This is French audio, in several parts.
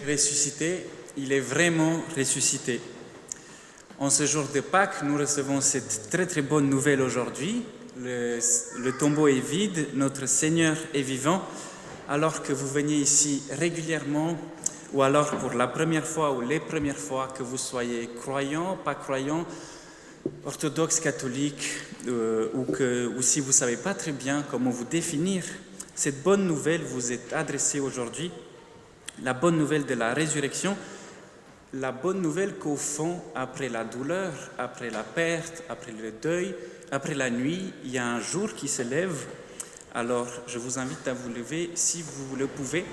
ressuscité, il est vraiment ressuscité. En ce jour de Pâques, nous recevons cette très très bonne nouvelle aujourd'hui. Le tombeau est vide, notre Seigneur est vivant. Alors que vous veniez ici régulièrement, ou alors pour la première fois ou les premières fois, que vous soyez croyant, pas croyant, orthodoxe, catholique, ou si vous ne savez pas très bien comment vous définir, cette bonne nouvelle vous est adressée aujourd'hui, la bonne nouvelle de la résurrection, la bonne nouvelle qu'au fond, après la douleur, après la perte, après le deuil, après la nuit, il y a un jour qui se lève. Alors, je vous invite à vous lever si vous le pouvez.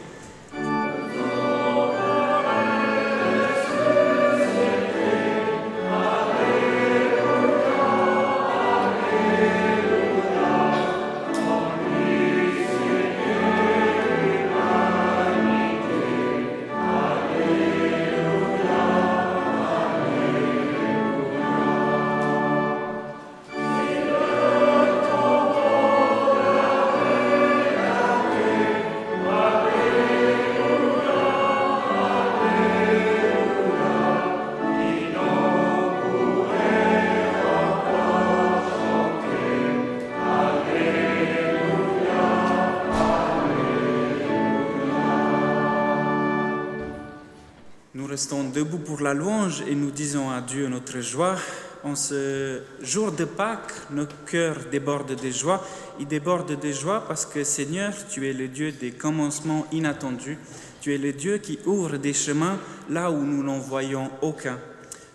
Nous restons debout pour la louange et nous disons à Dieu notre joie. En ce jour de Pâques, nos cœurs débordent de joie. Ils débordent de joie parce que, Seigneur, tu es le Dieu des commencements inattendus. Tu es le Dieu qui ouvre des chemins là où nous n'en voyons aucun.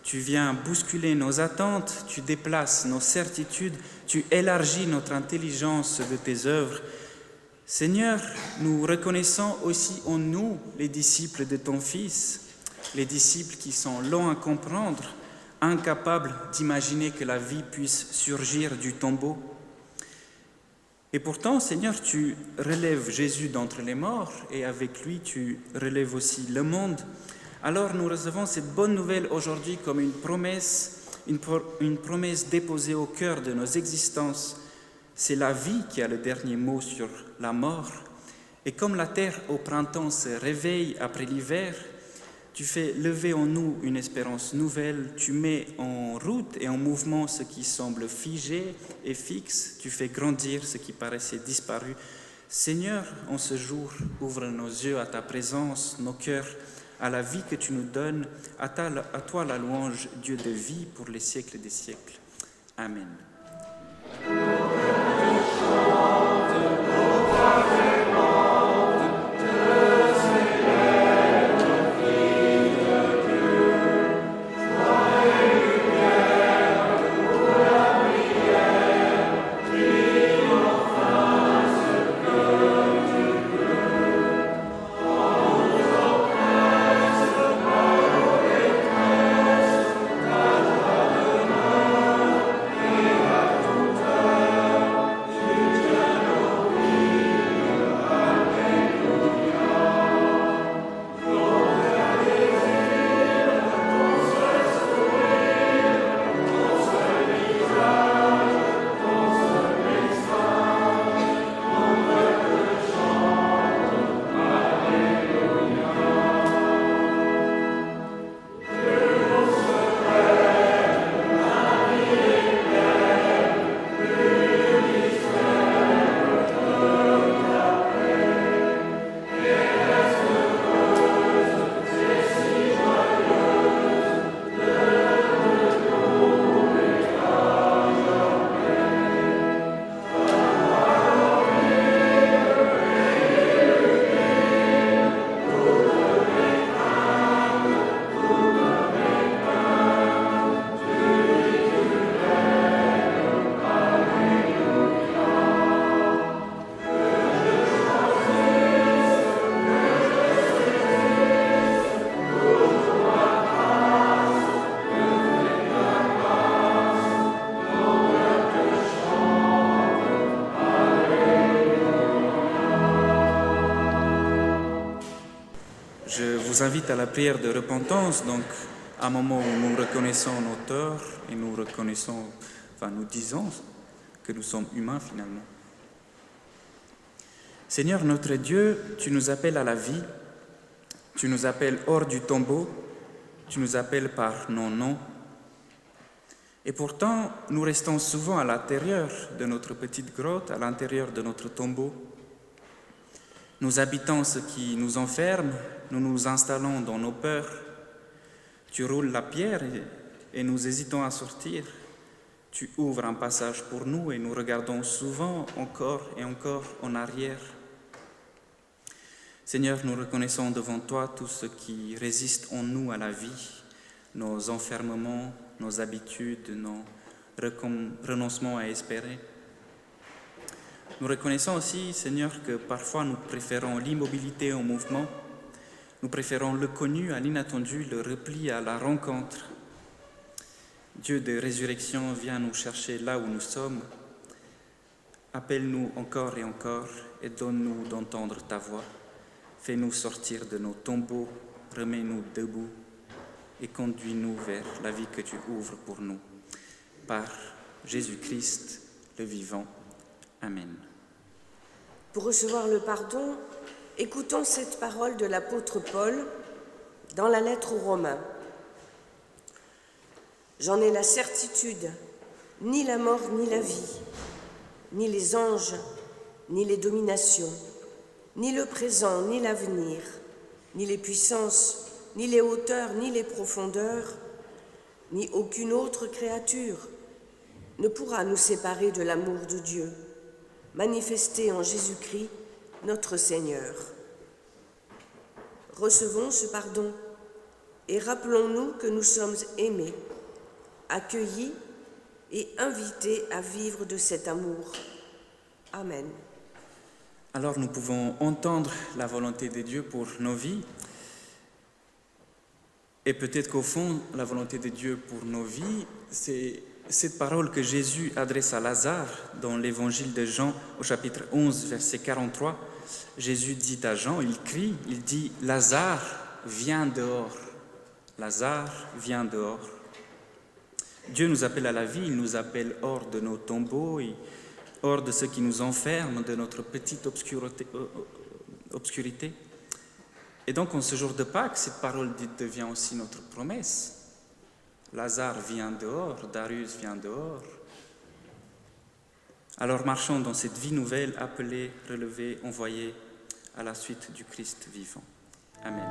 Tu viens bousculer nos attentes, tu déplaces nos certitudes, tu élargis notre intelligence de tes œuvres. Seigneur, nous reconnaissons aussi en nous les disciples de ton Fils, les disciples qui sont longs à comprendre, incapables d'imaginer que la vie puisse surgir du tombeau. Et pourtant, Seigneur, tu relèves Jésus d'entre les morts et avec lui, tu relèves aussi le monde. Alors nous recevons cette bonne nouvelle aujourd'hui comme une promesse déposée au cœur de nos existences. C'est la vie qui a le dernier mot sur la mort. Et comme la terre au printemps se réveille après l'hiver, tu fais lever en nous une espérance nouvelle, tu mets en route et en mouvement ce qui semble figé et fixe, tu fais grandir ce qui paraissait disparu. Seigneur, en ce jour, ouvre nos yeux à ta présence, nos cœurs à la vie que tu nous donnes, à toi la louange, Dieu de vie pour les siècles des siècles. Amen. Je vous invite à la prière de repentance, donc à un moment où nous reconnaissons nos torts et nous disons que nous sommes humains finalement. Seigneur notre Dieu, tu nous appelles à la vie. Tu nous appelles hors du tombeau, tu nous appelles par nos noms. Et pourtant, nous restons souvent à l'intérieur de notre petite grotte, à l'intérieur de notre tombeau. Nous habitons ce qui nous enferme, nous nous installons dans nos peurs. Tu roules la pierre et nous hésitons à sortir. Tu ouvres un passage pour nous et nous regardons souvent encore et encore en arrière. Seigneur, nous reconnaissons devant toi tout ce qui résiste en nous à la vie, nos enfermements, nos habitudes, nos renoncements à espérer. Nous reconnaissons aussi, Seigneur, que parfois nous préférons l'immobilité au mouvement, nous préférons le connu à l'inattendu, le repli à la rencontre. Dieu de résurrection, viens nous chercher là où nous sommes. Appelle-nous encore et encore et donne-nous d'entendre ta voix. Fais-nous sortir de nos tombeaux, remets-nous debout et conduis-nous vers la vie que tu ouvres pour nous. Par Jésus-Christ, le vivant. Amen. Pour recevoir le pardon, écoutons cette parole de l'apôtre Paul dans la lettre aux Romains. J'en ai la certitude, ni la mort ni la vie, ni les anges, ni les dominations, ni le présent, ni l'avenir, ni les puissances, ni les hauteurs, ni les profondeurs, ni aucune autre créature ne pourra nous séparer de l'amour de Dieu, manifesté en Jésus-Christ, notre Seigneur. Recevons ce pardon et rappelons-nous que nous sommes aimés, accueillis et invités à vivre de cet amour. Amen. Alors nous pouvons entendre la volonté de Dieu pour nos vies. Et peut-être qu'au fond, la volonté de Dieu pour nos vies, c'est cette parole que Jésus adresse à Lazare dans l'évangile de Jean au chapitre 11, verset 43. Jésus dit à Jean, il crie, il dit « Lazare, viens dehors. Lazare, viens dehors. » Dieu nous appelle à la vie, il nous appelle hors de nos tombeaux, et hors de ce qui nous enferme, de notre petite obscurité. Et donc, en ce jour de Pâques, cette parole devient aussi notre promesse. Lazare vient dehors, Darius vient dehors. Alors marchons dans cette vie nouvelle, appelée, relevée, envoyée à la suite du Christ vivant. Amen.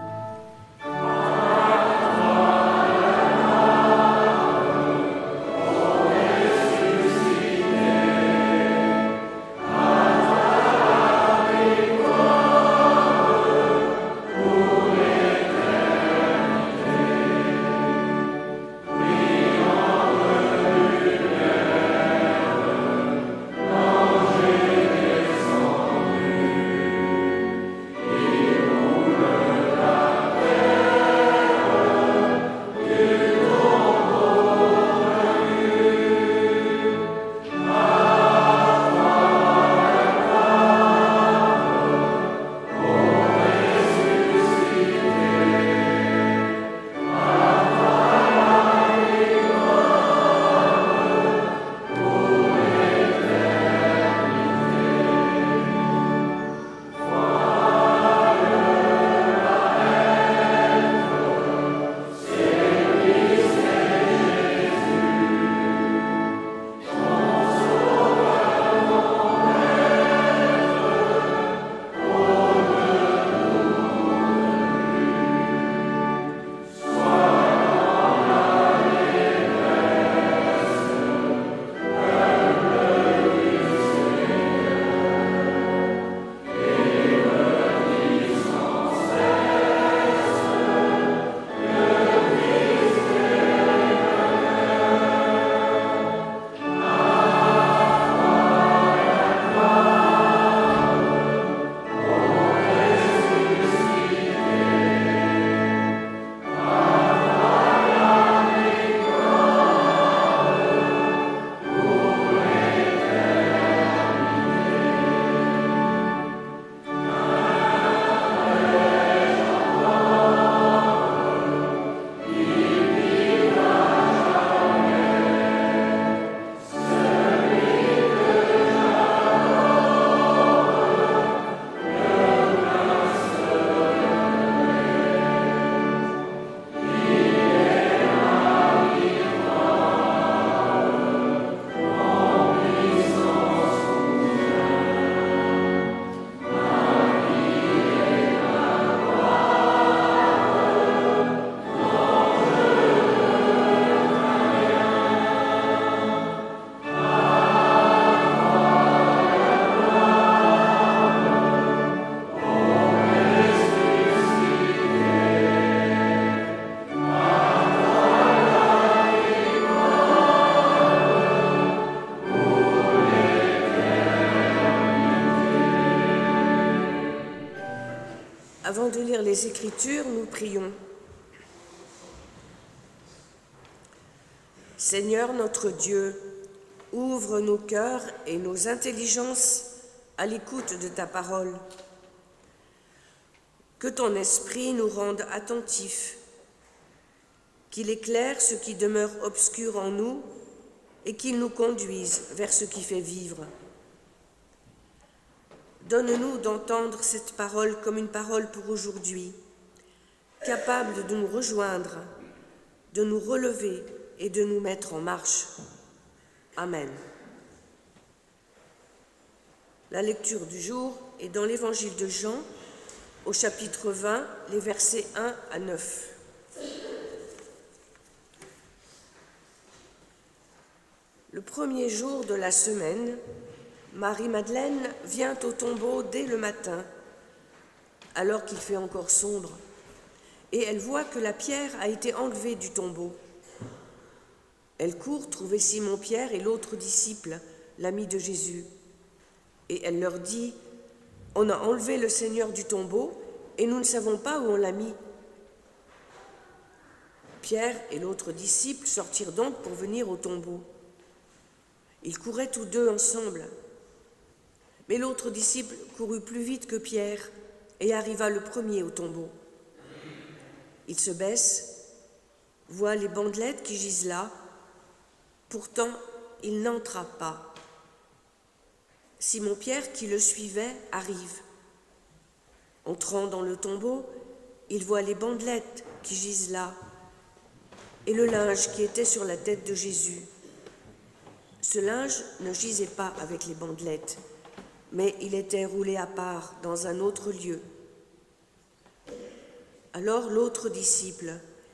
Avant de lire les Écritures, nous prions. Seigneur notre Dieu, ouvre nos cœurs et nos intelligences à l'écoute de ta parole. Que ton esprit nous rende attentifs, qu'il éclaire ce qui demeure obscur en nous et qu'il nous conduise vers ce qui fait vivre. Donne-nous d'entendre cette parole comme une parole pour aujourd'hui, capable de nous rejoindre, de nous relever et de nous mettre en marche. Amen. La lecture du jour est dans l'Évangile de Jean, au chapitre 20, les versets 1 à 9. Le premier jour de la semaine, Marie-Madeleine vient au tombeau dès le matin, alors qu'il fait encore sombre, et elle voit que la pierre a été enlevée du tombeau. Elle court trouver Simon-Pierre et l'autre disciple, l'ami de Jésus, et elle leur dit « On a enlevé le Seigneur du tombeau et nous ne savons pas où on l'a mis. » Pierre et l'autre disciple sortirent donc pour venir au tombeau. Ils couraient tous deux ensemble. Mais l'autre disciple courut plus vite que Pierre et arriva le premier au tombeau. Il se baisse, voit les bandelettes qui gisent là, pourtant il n'entra pas. Simon-Pierre, qui le suivait, arrive. Entrant dans le tombeau, il voit les bandelettes qui gisent là et le linge qui était sur la tête de Jésus. Ce linge ne gisait pas avec les bandelettes, mais il était roulé à part dans un autre lieu. Alors l'autre disciple,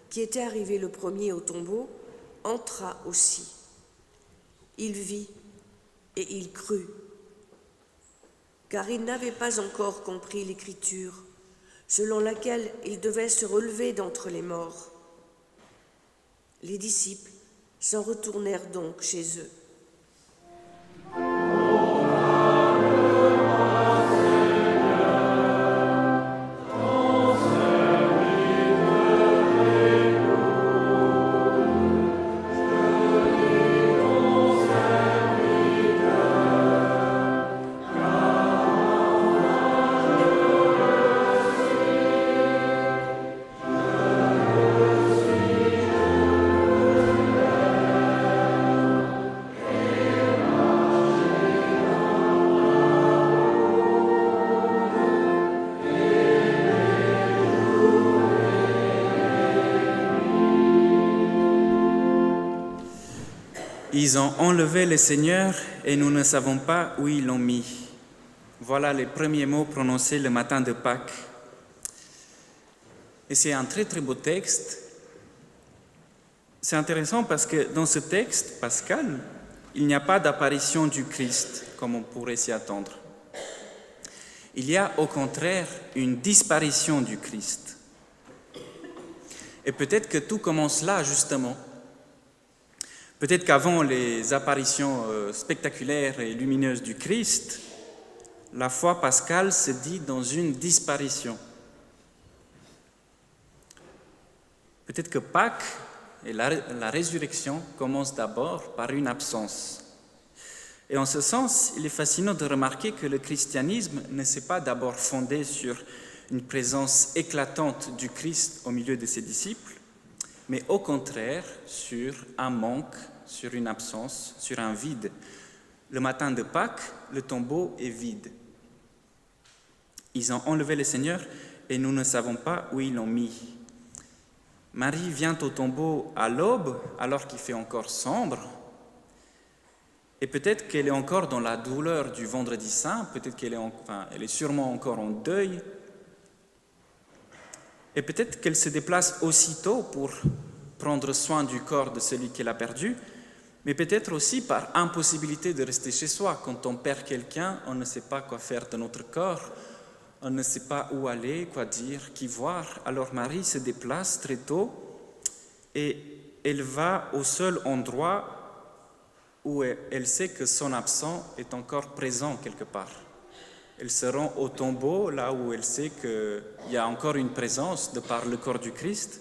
qui était arrivé le premier au tombeau, entra aussi. Il vit et il crut, car il n'avait pas encore compris l'Écriture, selon laquelle il devait se relever d'entre les morts. Les disciples s'en retournèrent donc chez eux. Ils ont enlevé le Seigneur et nous ne savons pas où ils l'ont mis. Voilà les premiers mots prononcés le matin de Pâques. Et c'est un très très beau texte. C'est intéressant parce que dans ce texte pascal, il n'y a pas d'apparition du Christ, comme on pourrait s'y attendre. Il y a au contraire une disparition du Christ. Et peut-être que tout commence là, justement. Peut-être qu'avant les apparitions spectaculaires et lumineuses du Christ, la foi pascale se dit dans une disparition. Peut-être que Pâques et la résurrection commencent d'abord par une absence. Et en ce sens, il est fascinant de remarquer que le christianisme ne s'est pas d'abord fondé sur une présence éclatante du Christ au milieu de ses disciples, mais au contraire sur un manque, sur une absence, sur un vide. Le matin de Pâques, le tombeau est vide. Ils ont enlevé le Seigneur et nous ne savons pas où ils l'ont mis. Marie vient au tombeau à l'aube, alors qu'il fait encore sombre, et peut-être qu'elle est encore dans la douleur du vendredi saint, peut-être qu'elle est sûrement encore en deuil, et peut-être qu'elle se déplace aussitôt pour prendre soin du corps de celui qu'elle a perdu, mais peut-être aussi par impossibilité de rester chez soi. Quand on perd quelqu'un, on ne sait pas quoi faire de notre corps, on ne sait pas où aller, quoi dire, qui voir. Alors Marie se déplace très tôt et elle va au seul endroit où elle sait que son absent est encore présent quelque part. Elle se rend au tombeau, là où elle sait qu'il y a encore une présence de par le corps du Christ.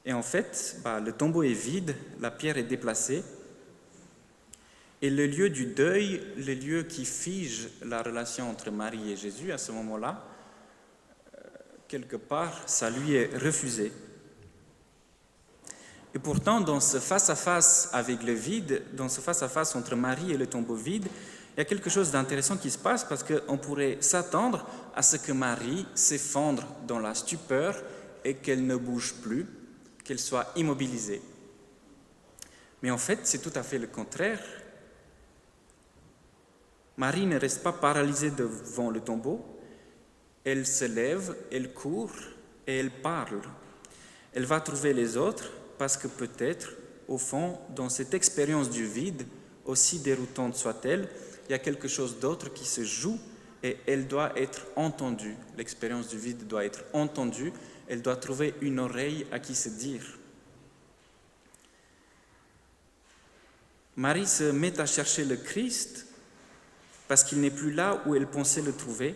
Et en fait, le tombeau est vide, la pierre est déplacée. Et le lieu du deuil, le lieu qui fige la relation entre Marie et Jésus, à ce moment-là, quelque part, ça lui est refusé. Et pourtant, dans ce face-à-face avec le vide, dans ce face-à-face entre Marie et le tombeau vide, il y a quelque chose d'intéressant qui se passe parce qu'on pourrait s'attendre à ce que Marie s'effondre dans la stupeur et qu'elle ne bouge plus, qu'elle soit immobilisée. Mais en fait, c'est tout à fait le contraire. Marie ne reste pas paralysée devant le tombeau, elle se lève, elle court et elle parle. Elle va trouver les autres parce que peut-être, au fond, dans cette expérience du vide, aussi déroutante soit-elle, il y a quelque chose d'autre qui se joue et elle doit être entendue. L'expérience du vide doit être entendue, elle doit trouver une oreille à qui se dire. Marie se met à chercher le Christ parce qu'il n'est plus là où elle pensait le trouver,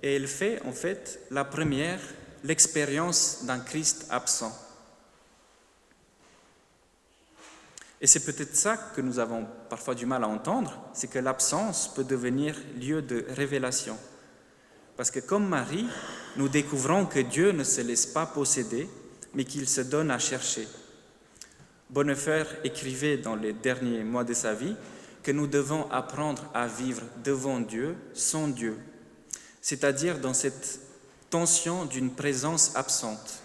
et elle fait en fait l'expérience d'un Christ absent. Et c'est peut-être ça que nous avons parfois du mal à entendre, c'est que l'absence peut devenir lieu de révélation. Parce que comme Marie, nous découvrons que Dieu ne se laisse pas posséder, mais qu'il se donne à chercher. Bonhoeffer écrivait dans les derniers mois de sa vie que nous devons apprendre à vivre devant Dieu, sans Dieu, c'est-à-dire dans cette tension d'une présence absente,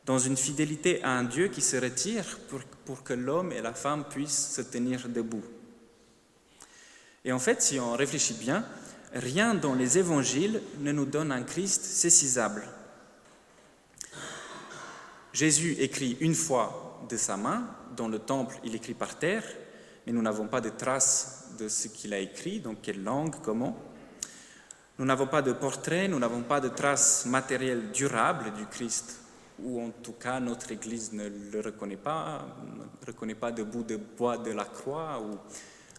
dans une fidélité à un Dieu qui se retire pour que l'homme et la femme puissent se tenir debout. Et en fait, si on réfléchit bien, rien dans les évangiles ne nous donne un Christ saisissable. Jésus écrit une fois de sa main, dans le temple il écrit par terre, mais nous n'avons pas de traces de ce qu'il a écrit, donc quelle langue, comment. Nous n'avons pas de portrait, nous n'avons pas de traces matérielles durables du Christ, ou en tout cas notre Église ne le reconnaît pas de bout de bois de la croix, ou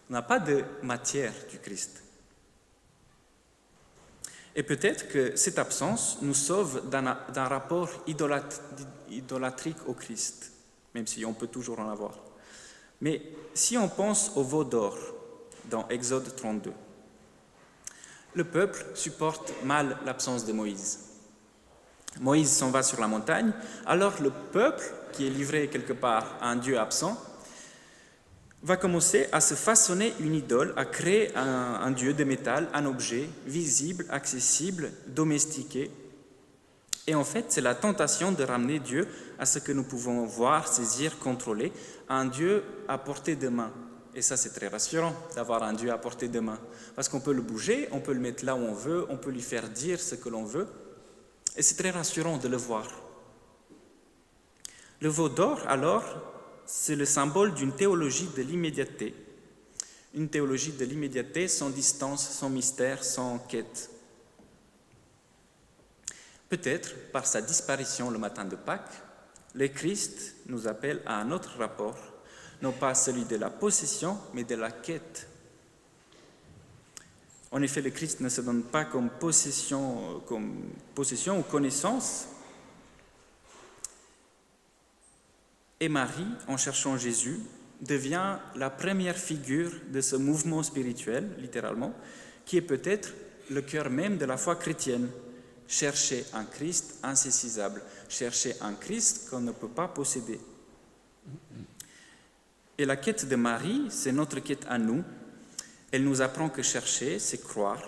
on n'a pas de matière du Christ. Et peut-être que cette absence nous sauve d'un rapport idolâtrique au Christ, même si on peut toujours en avoir. Mais si on pense au veau d'or dans Exode 32, le peuple supporte mal l'absence de Moïse. Moïse s'en va sur la montagne, alors le peuple, qui est livré quelque part à un Dieu absent, va commencer à se façonner une idole, à créer un Dieu de métal, un objet visible, accessible, domestiqué. Et en fait, c'est la tentation de ramener Dieu à ce que nous pouvons voir, saisir, contrôler, un Dieu à portée de main. Et ça, c'est très rassurant d'avoir un Dieu à portée de main. Parce qu'on peut le bouger, on peut le mettre là où on veut, on peut lui faire dire ce que l'on veut. Et c'est très rassurant de le voir. Le veau d'or, alors, c'est le symbole d'une théologie de l'immédiateté. Une théologie de l'immédiateté sans distance, sans mystère, sans quête. Peut-être, par sa disparition le matin de Pâques, le Christ nous appelle à un autre rapport, non pas celui de la possession, mais de la quête. En effet, le Christ ne se donne pas comme possession ou connaissance. Et Marie, en cherchant Jésus, devient la première figure de ce mouvement spirituel, littéralement, qui est peut-être le cœur même de la foi chrétienne. Chercher un Christ insaisissable, chercher un Christ qu'on ne peut pas posséder. Et la quête de Marie, c'est notre quête à nous. Elle nous apprend que chercher, c'est croire.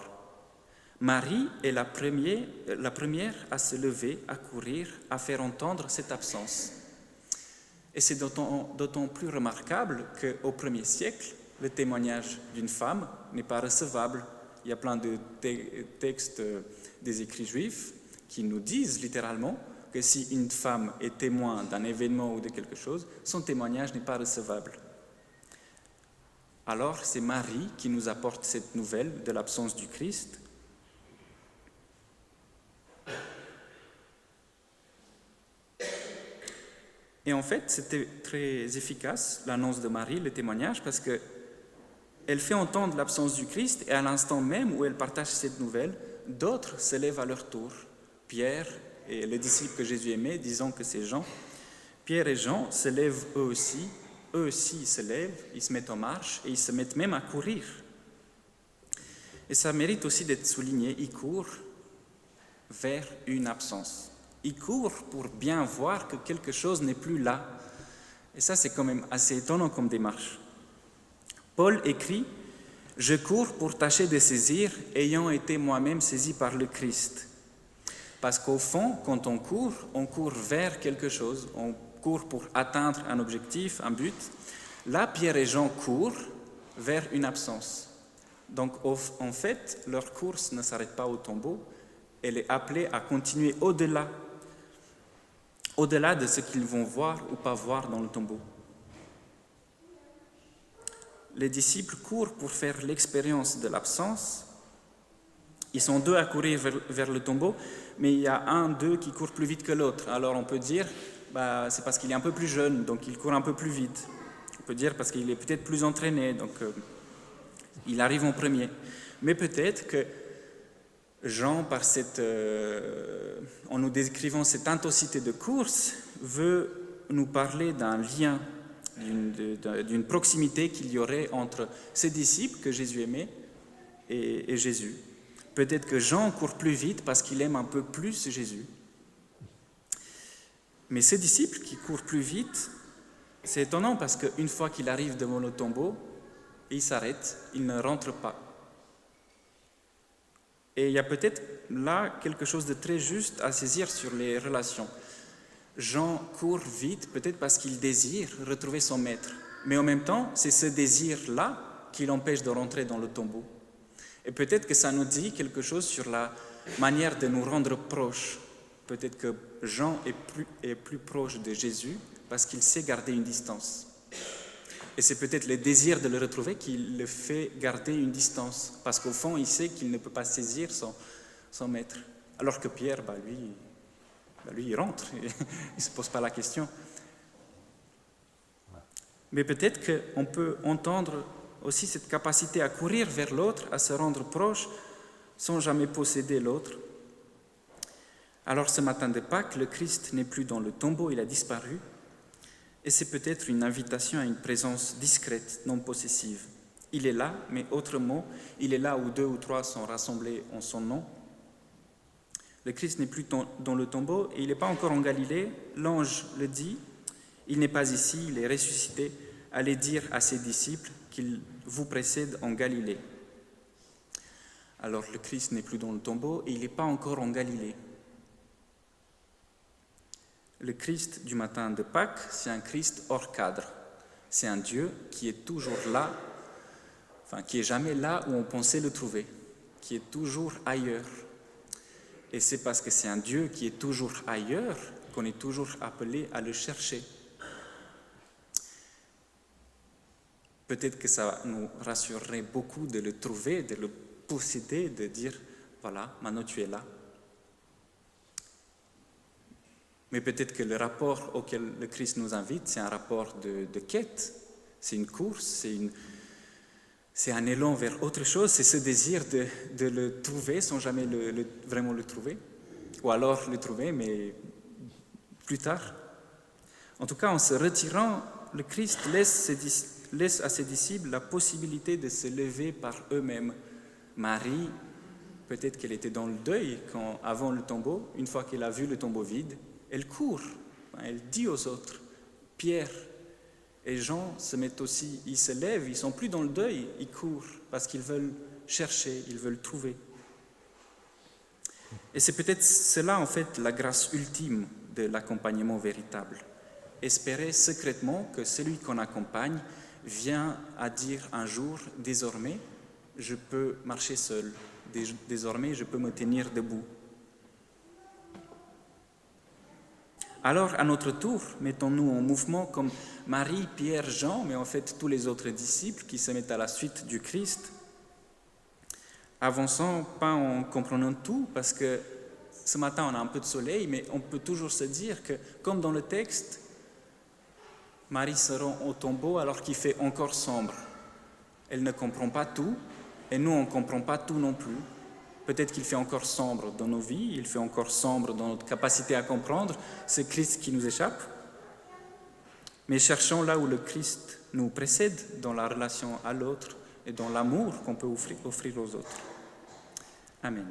Marie est la première à se lever, à courir, à faire entendre cette absence. Et c'est d'autant plus remarquable qu'au 1er siècle, le témoignage d'une femme n'est pas recevable. Il y a plein de textes des écrits juifs qui nous disent littéralement que si une femme est témoin d'un événement ou de quelque chose, son témoignage n'est pas recevable. Alors c'est Marie qui nous apporte cette nouvelle de l'absence du Christ. Et en fait, c'était très efficace, l'annonce de Marie, le témoignage, parce que elle fait entendre l'absence du Christ et à l'instant même où elle partage cette nouvelle, d'autres se lèvent à leur tour. Pierre et les disciples que Jésus aimait, disant que c'est Jean, Pierre et Jean se lèvent eux aussi ils se lèvent, ils se mettent en marche et ils se mettent même à courir. Et ça mérite aussi d'être souligné, ils courent vers une absence. Ils courent pour bien voir que quelque chose n'est plus là. Et ça, c'est quand même assez étonnant comme démarche. Paul écrit « Je cours pour tâcher de saisir, ayant été moi-même saisi par le Christ. » Parce qu'au fond, quand on court vers quelque chose, on court pour atteindre un objectif, un but. Là, Pierre et Jean courent vers une absence. Donc, en fait, leur course ne s'arrête pas au tombeau, elle est appelée à continuer au-delà de ce qu'ils vont voir ou pas voir dans le tombeau. Les disciples courent pour faire l'expérience de l'absence. Ils sont 2 à courir vers le tombeau, mais il y a un d'eux qui court plus vite que l'autre. Alors on peut dire, c'est parce qu'il est un peu plus jeune, donc il court un peu plus vite. On peut dire parce qu'il est peut-être plus entraîné, donc il arrive en premier. Mais peut-être que Jean, en nous décrivant cette intensité de course, veut nous parler d'un lien, d'une proximité qu'il y aurait entre ses disciples que Jésus aimait et Jésus. Peut-être que Jean court plus vite parce qu'il aime un peu plus Jésus. Mais ses disciples qui courent plus vite, c'est étonnant parce qu'une fois qu'il arrive devant le tombeau, il s'arrête, il ne rentre pas. Et il y a peut-être là quelque chose de très juste à saisir sur les relations. Jean court vite, peut-être parce qu'il désire retrouver son maître. Mais en même temps, c'est ce désir-là qui l'empêche de rentrer dans le tombeau. Et peut-être que ça nous dit quelque chose sur la manière de nous rendre proches. Peut-être que Jean est plus proche de Jésus parce qu'il sait garder une distance. Et c'est peut-être le désir de le retrouver qui le fait garder une distance. Parce qu'au fond, il sait qu'il ne peut pas saisir son maître. Alors que Pierre, lui, il rentre, il ne se pose pas la question. Mais peut-être qu'on peut entendre aussi cette capacité à courir vers l'autre, à se rendre proche, sans jamais posséder l'autre. Alors ce matin de Pâques, le Christ n'est plus dans le tombeau, il a disparu. Et c'est peut-être une invitation à une présence discrète, non possessive. Il est là, mais autrement, il est là où 2 ou 3 sont rassemblés en son nom. Le Christ n'est plus dans le tombeau et il n'est pas encore en Galilée. L'ange le dit, il n'est pas ici, il est ressuscité. Allez dire à ses disciples qu'il vous précède en Galilée. Alors le Christ n'est plus dans le tombeau et il n'est pas encore en Galilée. Le Christ du matin de Pâques, c'est un Christ hors cadre. C'est un Dieu qui est toujours là, qui n'est jamais là où on pensait le trouver, qui est toujours ailleurs. Et c'est parce que c'est un Dieu qui est toujours ailleurs qu'on est toujours appelé à le chercher. Peut-être que ça nous rassurerait beaucoup de le trouver, de le posséder, de dire, voilà, maintenant tu es là. Mais peut-être que le rapport auquel le Christ nous invite, c'est un rapport de quête, c'est une course, c'est un élan vers autre chose, c'est ce désir de le trouver sans jamais vraiment le trouver, ou alors le trouver, mais plus tard. En tout cas, en se retirant, le Christ laisse à ses disciples la possibilité de se lever par eux-mêmes. Marie, peut-être qu'elle était dans le deuil avant le tombeau, une fois qu'elle a vu le tombeau vide, elle court, elle dit aux autres. Pierre et Jean se mettent aussi, ils se lèvent, ils ne sont plus dans le deuil, ils courent parce qu'ils veulent chercher, ils veulent trouver. Et c'est peut-être cela en fait la grâce ultime de l'accompagnement véritable. Espérer secrètement que celui qu'on accompagne vient à dire un jour, désormais, je peux marcher seul, désormais, je peux me tenir debout. Alors, à notre tour, mettons-nous en mouvement comme Marie, Pierre, Jean, mais en fait tous les autres disciples qui se mettent à la suite du Christ, avançant pas en comprenant tout, parce que ce matin on a un peu de soleil, mais on peut toujours se dire que, comme dans le texte, Marie se rend au tombeau alors qu'il fait encore sombre. Elle ne comprend pas tout, et nous, on ne comprend pas tout non plus. Peut-être qu'il fait encore sombre dans nos vies, il fait encore sombre dans notre capacité à comprendre ce Christ qui nous échappe. Mais cherchons là où le Christ nous précède dans la relation à l'autre et dans l'amour qu'on peut offrir aux autres. Amen.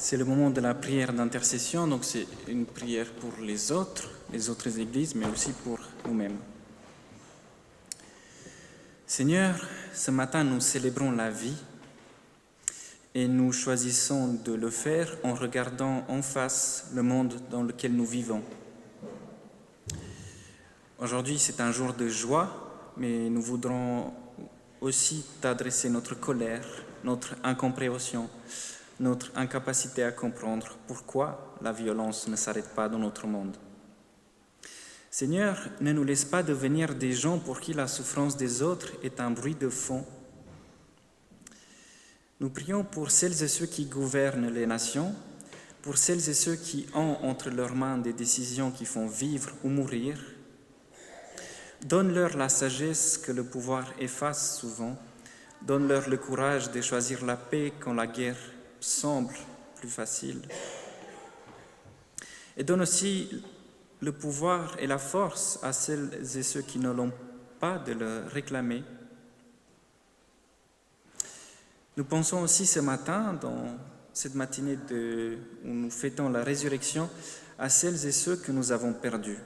C'est le moment de la prière d'intercession, donc c'est une prière pour les autres églises, mais aussi pour nous-mêmes. Seigneur, ce matin nous célébrons la vie et nous choisissons de le faire en regardant en face le monde dans lequel nous vivons. Aujourd'hui, c'est un jour de joie, mais nous voudrons aussi t'adresser notre colère, notre incompréhension, notre incapacité à comprendre pourquoi la violence ne s'arrête pas dans notre monde. Seigneur, ne nous laisse pas devenir des gens pour qui la souffrance des autres est un bruit de fond. Nous prions pour celles et ceux qui gouvernent les nations, pour celles et ceux qui ont entre leurs mains des décisions qui font vivre ou mourir. Donne-leur la sagesse que le pouvoir efface souvent. Donne-leur le courage de choisir la paix quand la guerre semble plus facile. Et donne aussi le pouvoir et la force à celles et ceux qui ne l'ont pas de le réclamer. Nous pensons aussi ce matin, dans cette matinée où nous fêtons la résurrection, à celles et ceux que nous avons perdus.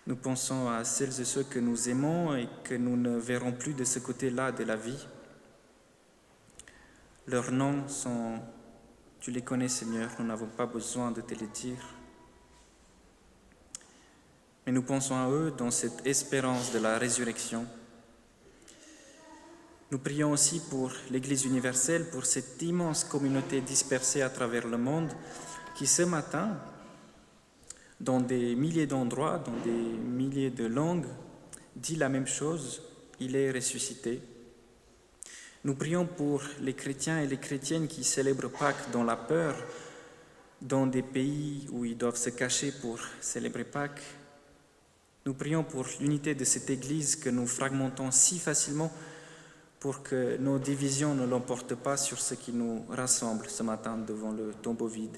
Nous pensons à celles et ceux que nous aimons et que nous ne verrons plus de ce côté-là de la vie. Leurs noms tu les connais, Seigneur, nous n'avons pas besoin de te les dire. Mais nous pensons à eux dans cette espérance de la résurrection. Nous prions aussi pour l'Église universelle, pour cette immense communauté dispersée à travers le monde qui ce matin, dans des milliers d'endroits, dans des milliers de langues, dit la même chose, il est ressuscité. Nous prions pour les chrétiens et les chrétiennes qui célèbrent Pâques dans la peur, dans des pays où ils doivent se cacher pour célébrer Pâques. Nous prions pour l'unité de cette Église que nous fragmentons si facilement pour que nos divisions ne l'emportent pas sur ce qui nous rassemble ce matin devant le tombeau vide.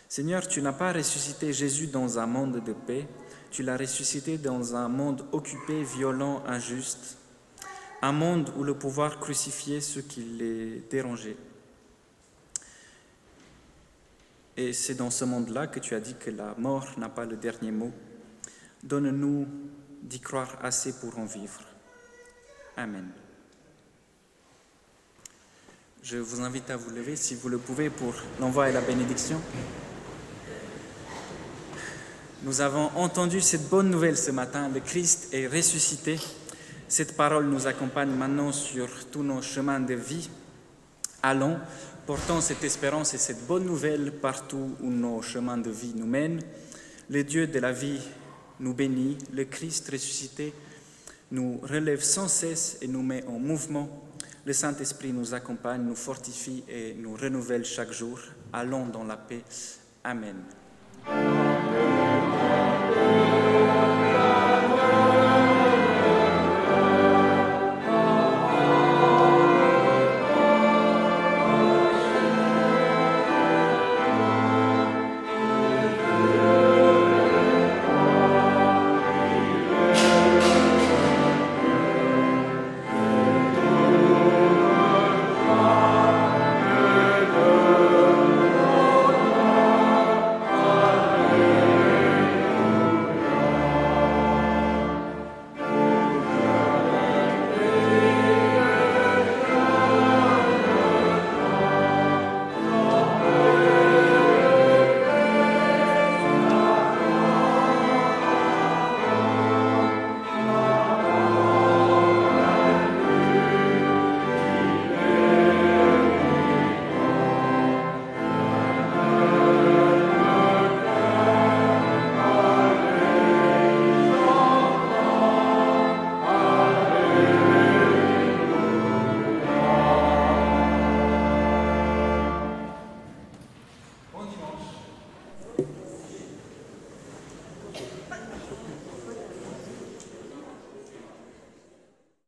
Seigneur, tu n'as pas ressuscité Jésus dans un monde de paix, tu l'as ressuscité dans un monde occupé, violent, injuste, un monde où le pouvoir crucifiait ceux qui les dérangeaient. Et c'est dans ce monde-là que tu as dit que la mort n'a pas le dernier mot. Donne-nous d'y croire assez pour en vivre. Amen. Je vous invite à vous lever, si vous le pouvez, pour l'envoi et la bénédiction. Nous avons entendu cette bonne nouvelle ce matin, le Christ est ressuscité. Cette parole nous accompagne maintenant sur tous nos chemins de vie. Allons, portons cette espérance et cette bonne nouvelle partout où nos chemins de vie nous mènent. Le Dieu de la vie nous bénit, le Christ ressuscité nous relève sans cesse et nous met en mouvement. Le Saint-Esprit nous accompagne, nous fortifie et nous renouvelle chaque jour. Allons dans la paix. Amen.